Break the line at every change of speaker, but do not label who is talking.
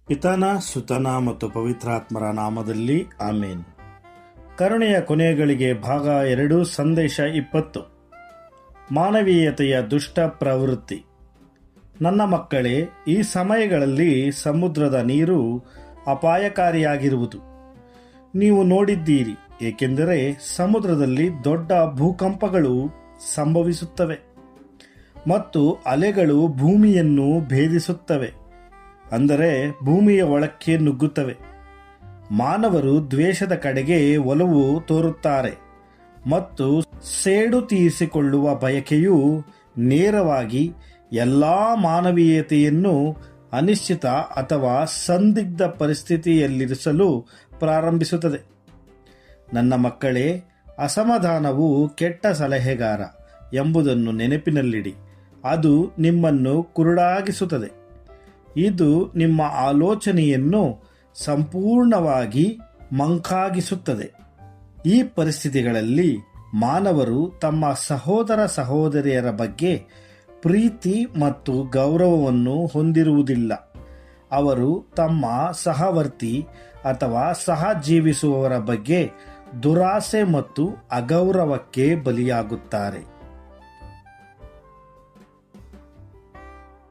ಪಿತನ ಸುತನ ಮತ್ತು ಪವಿತ್ರಾತ್ಮರ ನಾಮದಲ್ಲಿ ಆಮೇನ್. ಕರುಣೆಯ ಕೊನೆಗಳಿಗೆ ಭಾಗ 2 ಸಂದೇಶ 20. ಮಾನವೀಯತೆಯ ದುಷ್ಟ ಪ್ರವೃತ್ತಿ. ನನ್ನ ಮಕ್ಕಳೇ, ಈ ಸಮಯಗಳಲ್ಲಿ ಸಮುದ್ರದ ನೀರು ಅಪಾಯಕಾರಿಯಾಗಿರುವುದು ನೀವು ನೋಡಿದ್ದೀರಿ, ಏಕೆಂದರೆ ಸಮುದ್ರದಲ್ಲಿ ದೊಡ್ಡ ಭೂಕಂಪಗಳು ಸಂಭವಿಸುತ್ತವೆ ಮತ್ತು ಅಲೆಗಳು ಭೂಮಿಯನ್ನು ಭೇದಿಸುತ್ತವೆ, ಅಂದರೆ ಭೂಮಿಯ ಒಳಕ್ಕೆ ನುಗ್ಗುತ್ತವೆ. ಮಾನವರು ದ್ವೇಷದ ಕಡೆಗೆ ಒಲವು ತೋರುತ್ತಾರೆ ಮತ್ತು ಸೇಡು ತೀರಿಸಿಕೊಳ್ಳುವ ಬಯಕೆಯು ನೇರವಾಗಿ ಎಲ್ಲ ಮಾನವೀಯತೆಯನ್ನು ಅನಿಶ್ಚಿತ ಅಥವಾ ಸಂದಿಗ್ಧ ಪರಿಸ್ಥಿತಿಯಲ್ಲಿರಿಸಲು ಪ್ರಾರಂಭಿಸುತ್ತದೆ. ನನ್ನ ಮಕ್ಕಳೇ, ಅಸಮಾಧಾನವು ಕೆಟ್ಟ ಸಲಹೆಗಾರ ಎಂಬುದನ್ನು ನೆನಪಿನಲ್ಲಿಡಿ. ಅದು ನಿಮ್ಮನ್ನು ಕುರುಡಾಗಿಸುತ್ತದೆ. ಇದು ನಿಮ್ಮ ಆಲೋಚನೆಯನ್ನು ಸಂಪೂರ್ಣವಾಗಿ ಮಂಕಾಗಿಸುತ್ತದೆ. ಈ ಪರಿಸ್ಥಿತಿಗಳಲ್ಲಿ ಮಾನವರು ತಮ್ಮ ಸಹೋದರ ಸಹೋದರಿಯರ ಬಗ್ಗೆ ಪ್ರೀತಿ ಮತ್ತು ಗೌರವವನ್ನು ಹೊಂದಿರುವುದಿಲ್ಲ. ಅವರು ತಮ್ಮ ಸಹವರ್ತಿ ಅಥವಾ ಸಹಜೀವಿಸುವವರ ಬಗ್ಗೆ ದುರಾಸೆ ಮತ್ತು ಅಗೌರವಕ್ಕೆ ಬಲಿಯಾಗುತ್ತಾರೆ.